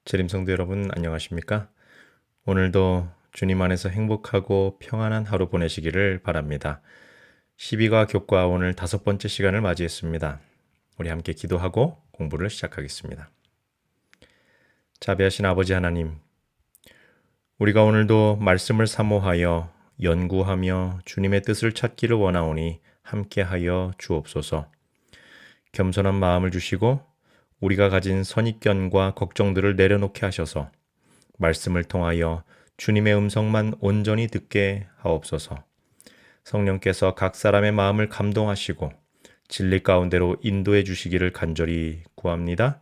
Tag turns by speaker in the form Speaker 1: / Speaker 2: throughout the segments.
Speaker 1: 재림 성도 여러분 안녕하십니까? 오늘도 주님 안에서 행복하고 평안한 하루 보내시기를 바랍니다. 12과 교과 오늘 5번째 시간을 맞이했습니다. 우리 함께 기도하고 공부를 시작하겠습니다. 자비하신 아버지 하나님, 우리가 오늘도 말씀을 사모하여 연구하며 주님의 뜻을 찾기를 원하오니 함께하여 주옵소서. 겸손한 마음을 주시고 우리가 가진 선입견과 걱정들을 내려놓게 하셔서 말씀을 통하여 주님의 음성만 온전히 듣게 하옵소서. 성령께서 각 사람의 마음을 감동하시고 진리 가운데로 인도해 주시기를 간절히 구합니다.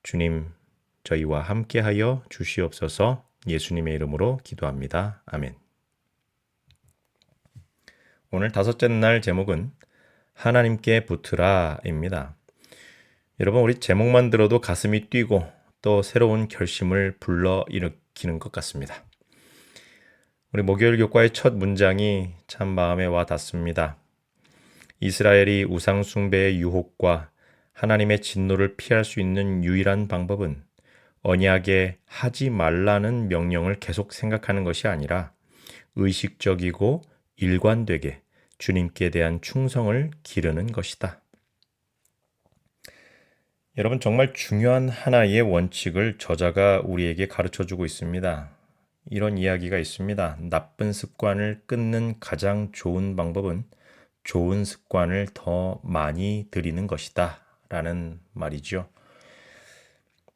Speaker 1: 주님, 저희와 함께하여 주시옵소서. 예수님의 이름으로 기도합니다. 아멘. 오늘 5째 날 제목은 하나님께 붙으라입니다. 여러분, 우리 제목만 들어도 가슴이 뛰고 또 새로운 결심을 불러일으키는 것 같습니다. 우리 목요일 교과의 첫 문장이 참 마음에 와 닿습니다. 이스라엘이 우상 숭배의 유혹과 하나님의 진노를 피할 수 있는 유일한 방법은 언약에 하지 말라는 명령을 계속 생각하는 것이 아니라 의식적이고 일관되게 주님께 대한 충성을 기르는 것이다. 여러분, 정말 중요한 하나의 원칙을 저자가 우리에게 가르쳐주고 있습니다. 이런 이야기가 있습니다. 나쁜 습관을 끊는 가장 좋은 방법은 좋은 습관을 더 많이 들이는 것이다 라는 말이죠.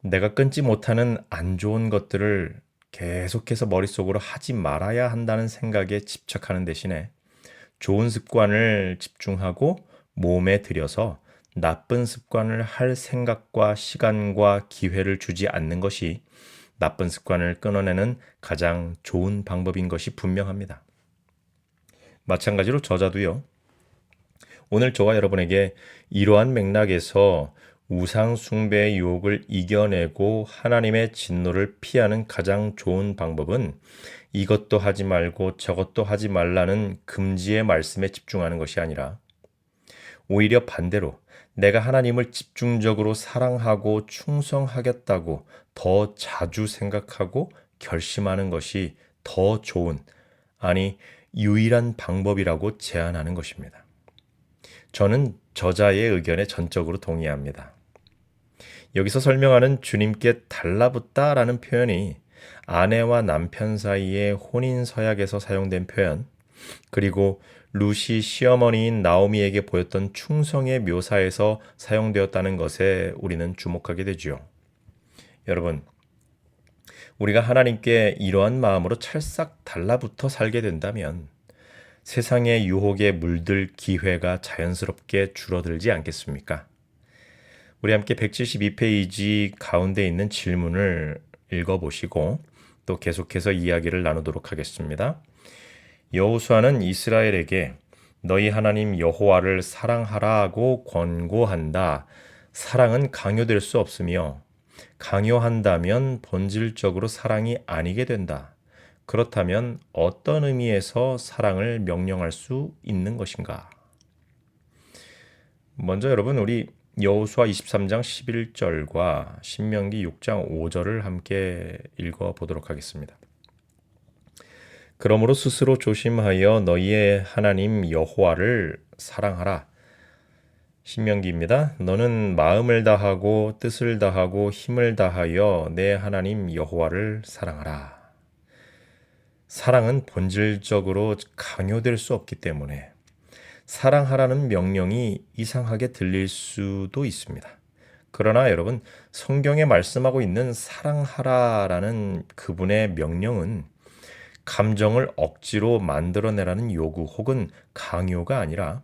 Speaker 1: 내가 끊지 못하는 안 좋은 것들을 계속해서 머릿속으로 하지 말아야 한다는 생각에 집착하는 대신에 좋은 습관을 집중하고 몸에 들여서 나쁜 습관을 할 생각과 시간과 기회를 주지 않는 것이 나쁜 습관을 끊어내는 가장 좋은 방법인 것이 분명합니다. 마찬가지로 저자도요. 오늘 저와 여러분에게 이러한 맥락에서 우상 숭배의 유혹을 이겨내고 하나님의 진노를 피하는 가장 좋은 방법은 이것도 하지 말고 저것도 하지 말라는 금지의 말씀에 집중하는 것이 아니라 오히려 반대로 내가 하나님을 집중적으로 사랑하고 충성하겠다고 더 자주 생각하고 결심하는 것이 더 좋은, 아니 유일한 방법이라고 제안하는 것입니다. 저는 저자의 의견에 전적으로 동의합니다. 여기서 설명하는 주님께 달라붙다라는 표현이 아내와 남편 사이의 혼인 서약에서 사용된 표현, 그리고 루시 시어머니인 나오미에게 보였던 충성의 묘사에서 사용되었다는 것에 우리는 주목하게 되지요. 여러분, 우리가 하나님께 이러한 마음으로 찰싹 달라붙어 살게 된다면 세상의 유혹에 물들 기회가 자연스럽게 줄어들지 않겠습니까? 우리 함께 172페이지 가운데 있는 질문을 읽어보시고 또 계속해서 이야기를 나누도록 하겠습니다. 여호수아는 이스라엘에게 너희 하나님 여호와를 사랑하라고 권고한다. 사랑은 강요될 수 없으며 강요한다면 본질적으로 사랑이 아니게 된다. 그렇다면 어떤 의미에서 사랑을 명령할 수 있는 것인가? 먼저 여러분, 우리 여호수아 23장 11절과 신명기 6장 5절을 함께 읽어보도록 하겠습니다. 그러므로 스스로 조심하여 너희의 하나님 여호와를 사랑하라. 신명기입니다. 너는 마음을 다하고 뜻을 다하고 힘을 다하여 내 하나님 여호와를 사랑하라. 사랑은 본질적으로 강요될 수 없기 때문에 사랑하라는 명령이 이상하게 들릴 수도 있습니다. 그러나 여러분, 성경에 말씀하고 있는 사랑하라라는 그분의 명령은 감정을 억지로 만들어내라는 요구 혹은 강요가 아니라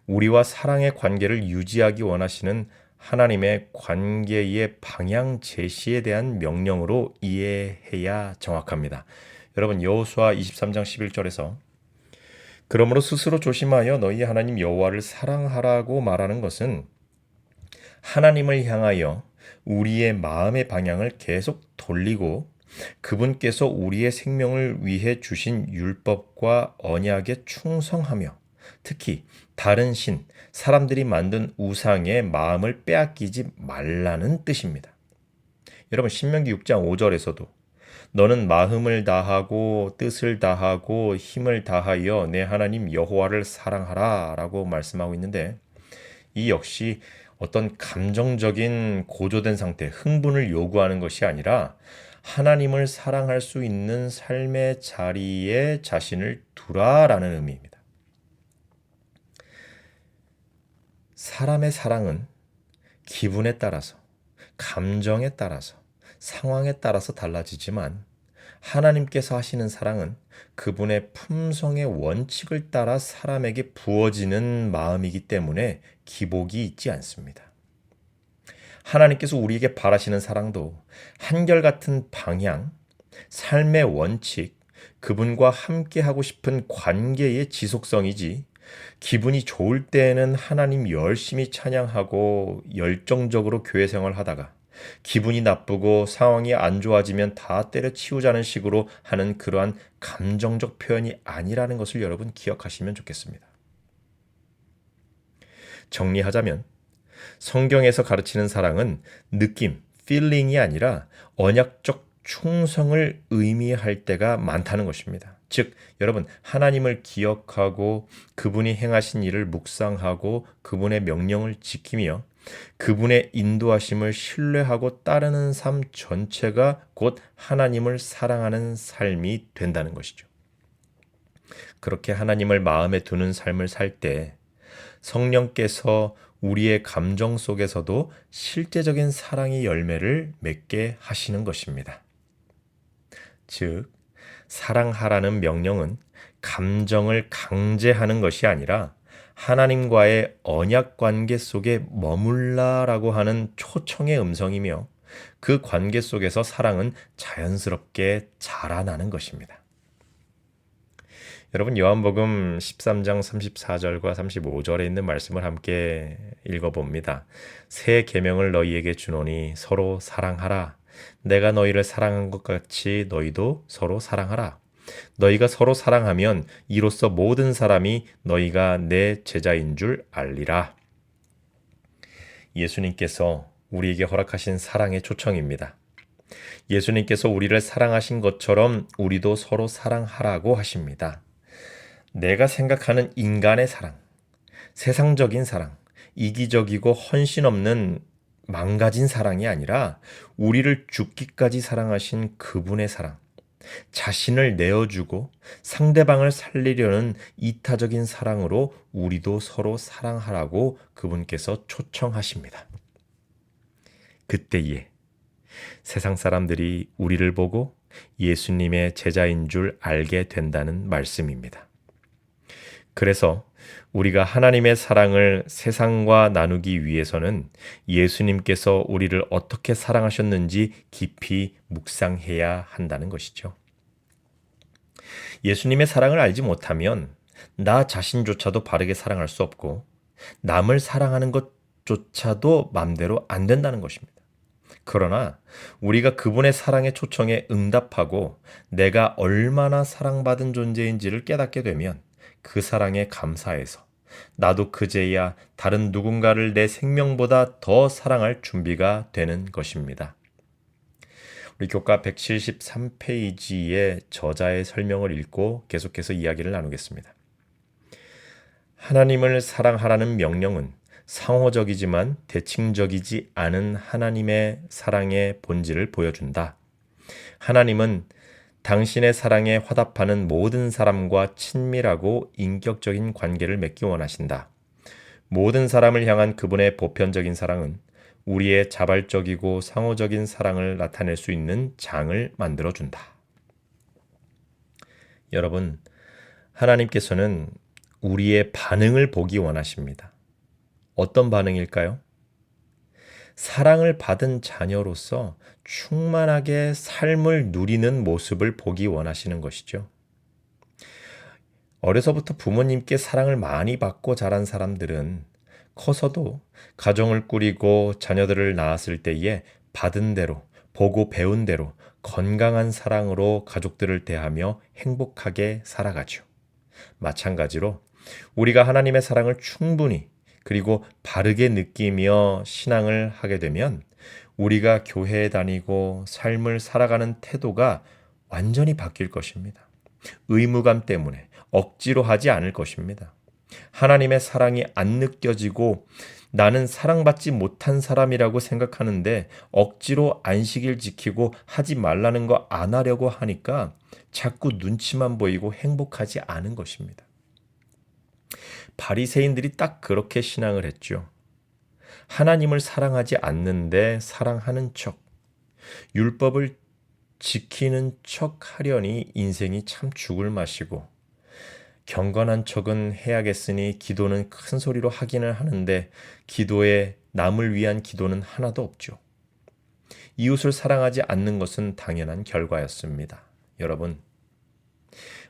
Speaker 1: 우리와 사랑의 관계를 유지하기 원하시는 하나님의 관계의 방향 제시에 대한 명령으로 이해해야 정확합니다. 여러분, 여호수아 23장 11절에서 그러므로 스스로 조심하여 너희 하나님 여호와를 사랑하라고 말하는 것은 하나님을 향하여 우리의 마음의 방향을 계속 돌리고 그분께서 우리의 생명을 위해 주신 율법과 언약에 충성하며 특히 다른 신, 사람들이 만든 우상의 마음을 빼앗기지 말라는 뜻입니다. 여러분 신명기 6장 5절에서도 너는 마음을 다하고 뜻을 다하고 힘을 다하여 내 하나님 여호와를 사랑하라 라고 말씀하고 있는데, 이 역시 어떤 감정적인 고조된 상태, 흥분을 요구하는 것이 아니라 하나님을 사랑할 수 있는 삶의 자리에 자신을 두라라는 의미입니다. 사람의 사랑은 기분에 따라서, 감정에 따라서, 상황에 따라서 달라지지만 하나님께서 하시는 사랑은 그분의 품성의 원칙을 따라 사람에게 부어지는 마음이기 때문에 기복이 있지 않습니다. 하나님께서 우리에게 바라시는 사랑도 한결같은 방향, 삶의 원칙, 그분과 함께 하고 싶은 관계의 지속성이지, 기분이 좋을 때에는 하나님 열심히 찬양하고 열정적으로 교회 생활하다가 기분이 나쁘고 상황이 안 좋아지면 다 때려치우자는 식으로 하는 그러한 감정적 표현이 아니라는 것을 여러분 기억하시면 좋겠습니다. 정리하자면 성경에서 가르치는 사랑은 느낌, feeling이 아니라 언약적 충성을 의미할 때가 많다는 것입니다. 즉, 여러분, 하나님을 기억하고 그분이 행하신 일을 묵상하고 그분의 명령을 지키며 그분의 인도하심을 신뢰하고 따르는 삶 전체가 곧 하나님을 사랑하는 삶이 된다는 것이죠. 그렇게 하나님을 마음에 두는 삶을 살 때 성령께서 우리의 감정 속에서도 실제적인 사랑의 열매를 맺게 하시는 것입니다. 즉, 사랑하라는 명령은 감정을 강제하는 것이 아니라 하나님과의 언약 관계 속에 머물라라고 하는 초청의 음성이며, 그 관계 속에서 사랑은 자연스럽게 자라나는 것입니다. 여러분, 요한복음 13장 34절과 35절에 있는 말씀을 함께 읽어봅니다. 새 계명을 너희에게 주노니 서로 사랑하라. 내가 너희를 사랑한 것 같이 너희도 서로 사랑하라. 너희가 서로 사랑하면 이로써 모든 사람이 너희가 내 제자인 줄 알리라. 예수님께서 우리에게 허락하신 사랑의 초청입니다. 예수님께서 우리를 사랑하신 것처럼 우리도 서로 사랑하라고 하십니다. 내가 생각하는 인간의 사랑, 세상적인 사랑, 이기적이고 헌신 없는 망가진 사랑이 아니라 우리를 죽기까지 사랑하신 그분의 사랑, 자신을 내어주고 상대방을 살리려는 이타적인 사랑으로 우리도 서로 사랑하라고 그분께서 초청하십니다. 그때에 세상 사람들이 우리를 보고 예수님의 제자인 줄 알게 된다는 말씀입니다. 그래서 우리가 하나님의 사랑을 세상과 나누기 위해서는 예수님께서 우리를 어떻게 사랑하셨는지 깊이 묵상해야 한다는 것이죠. 예수님의 사랑을 알지 못하면 나 자신조차도 바르게 사랑할 수 없고 남을 사랑하는 것조차도 맘대로 안 된다는 것입니다. 그러나 우리가 그분의 사랑의 초청에 응답하고 내가 얼마나 사랑받은 존재인지를 깨닫게 되면 그 사랑에 감사해서 나도 그제야 다른 누군가를 내 생명보다 더 사랑할 준비가 되는 것입니다. 우리 교과 173페이지의 저자의 설명을 읽고 계속해서 이야기를 나누겠습니다. 하나님을 사랑하라는 명령은 상호적이지만 대칭적이지 않은 하나님의 사랑의 본질을 보여준다. 하나님은 당신의 사랑에 화답하는 모든 사람과 친밀하고 인격적인 관계를 맺기 원하신다. 모든 사람을 향한 그분의 보편적인 사랑은 우리의 자발적이고 상호적인 사랑을 나타낼 수 있는 장을 만들어준다. 여러분, 하나님께서는 우리의 반응을 보기 원하십니다. 어떤 반응일까요? 사랑을 받은 자녀로서 충만하게 삶을 누리는 모습을 보기 원하시는 것이죠. 어려서부터 부모님께 사랑을 많이 받고 자란 사람들은 커서도 가정을 꾸리고 자녀들을 낳았을 때에 받은 대로, 보고 배운 대로 건강한 사랑으로 가족들을 대하며 행복하게 살아가죠. 마찬가지로 우리가 하나님의 사랑을 충분히 그리고 바르게 느끼며 신앙을 하게 되면 우리가 교회에 다니고 삶을 살아가는 태도가 완전히 바뀔 것입니다. 의무감 때문에 억지로 하지 않을 것입니다. 하나님의 사랑이 안 느껴지고 나는 사랑받지 못한 사람이라고 생각하는데 억지로 안식일 지키고 하지 말라는 거 안 하려고 하니까 자꾸 눈치만 보이고 행복하지 않은 것입니다. 바리새인들이 딱 그렇게 신앙을 했죠. 하나님을 사랑하지 않는데 사랑하는 척, 율법을 지키는 척 하려니 인생이 참 죽을 맛이고 경건한 척은 해야겠으니 기도는 큰 소리로 하기는 하는데 기도에 남을 위한 기도는 하나도 없죠. 이웃을 사랑하지 않는 것은 당연한 결과였습니다. 여러분,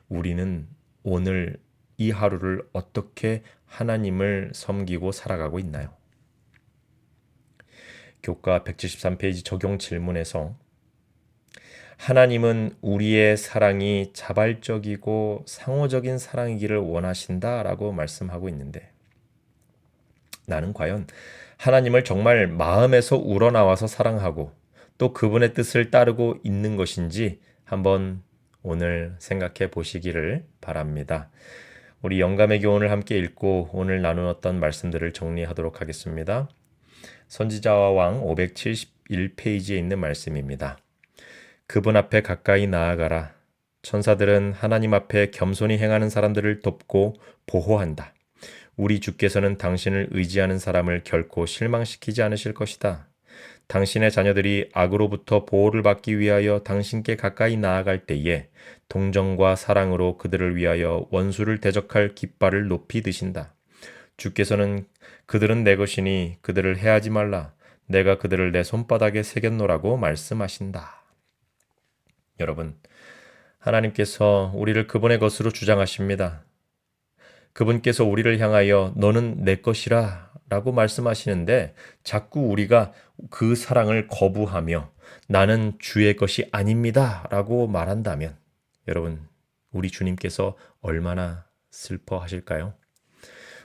Speaker 1: 우리는 오늘 이 하루를 어떻게 하나님을 섬기고 살아가고 있나요? 교과 173페이지 적용 질문에서 하나님은 우리의 사랑이 자발적이고 상호적인 사랑이기를 원하신다라고 말씀하고 있는데 나는 과연 하나님을 정말 마음에서 우러나와서 사랑하고 또 그분의 뜻을 따르고 있는 것인지 한번 오늘 생각해 보시기를 바랍니다. 우리 영감의 교훈을 함께 읽고 오늘 나누었던 말씀들을 정리하도록 하겠습니다. 선지자와 왕 571페이지에 있는 말씀입니다. 그분 앞에 가까이 나아가라. 천사들은 하나님 앞에 겸손히 행하는 사람들을 돕고 보호한다. 우리 주께서는 당신을 의지하는 사람을 결코 실망시키지 않으실 것이다. 당신의 자녀들이 악으로부터 보호를 받기 위하여 당신께 가까이 나아갈 때에 동정과 사랑으로 그들을 위하여 원수를 대적할 깃발을 높이 드신다. 주께서는 그들은 내 것이니 그들을 해하지 말라. 내가 그들을 내 손바닥에 새겼노라고 말씀하신다. 여러분, 하나님께서 우리를 그분의 것으로 주장하십니다. 그분께서 우리를 향하여 너는 내 것이라 라고 말씀하시는데 자꾸 우리가 그 사랑을 거부하며 나는 주의 것이 아닙니다 라고 말한다면 여러분, 우리 주님께서 얼마나 슬퍼하실까요?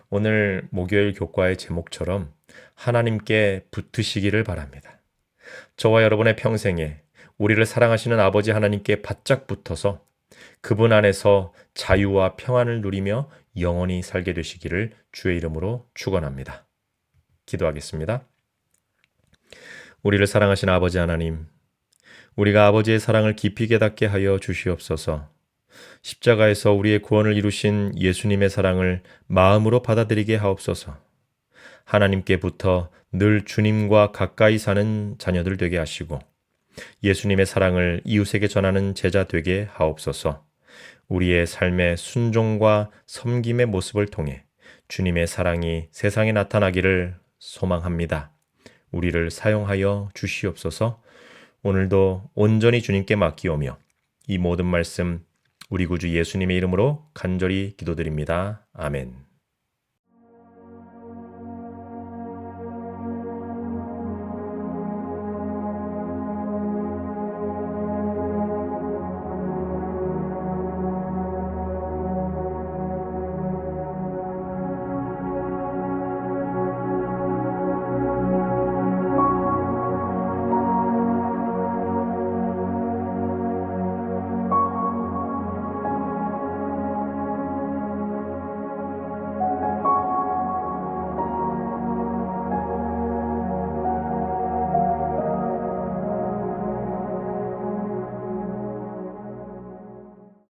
Speaker 1: 오늘 목요일 교과의 제목처럼 하나님께 붙으시기를 바랍니다. 저와 여러분의 평생에 우리를 사랑하시는 아버지 하나님께 바짝 붙어서 그분 안에서 자유와 평안을 누리며 영원히 살게 되시기를 주의 이름으로 축원합니다. 기도하겠습니다. 우리를 사랑하신 아버지 하나님, 우리가 아버지의 사랑을 깊이 깨닫게 하여 주시옵소서. 십자가에서 우리의 구원을 이루신 예수님의 사랑을 마음으로 받아들이게 하옵소서. 하나님께 붙어 늘 주님과 가까이 사는 자녀들 되게 하시고 예수님의 사랑을 이웃에게 전하는 제자 되게 하옵소서. 우리의 삶의 순종과 섬김의 모습을 통해 주님의 사랑이 세상에 나타나기를 소망합니다. 우리를 사용하여 주시옵소서. 오늘도 온전히 주님께 맡기오며 이 모든 말씀 우리 구주 예수님의 이름으로 간절히 기도드립니다. 아멘.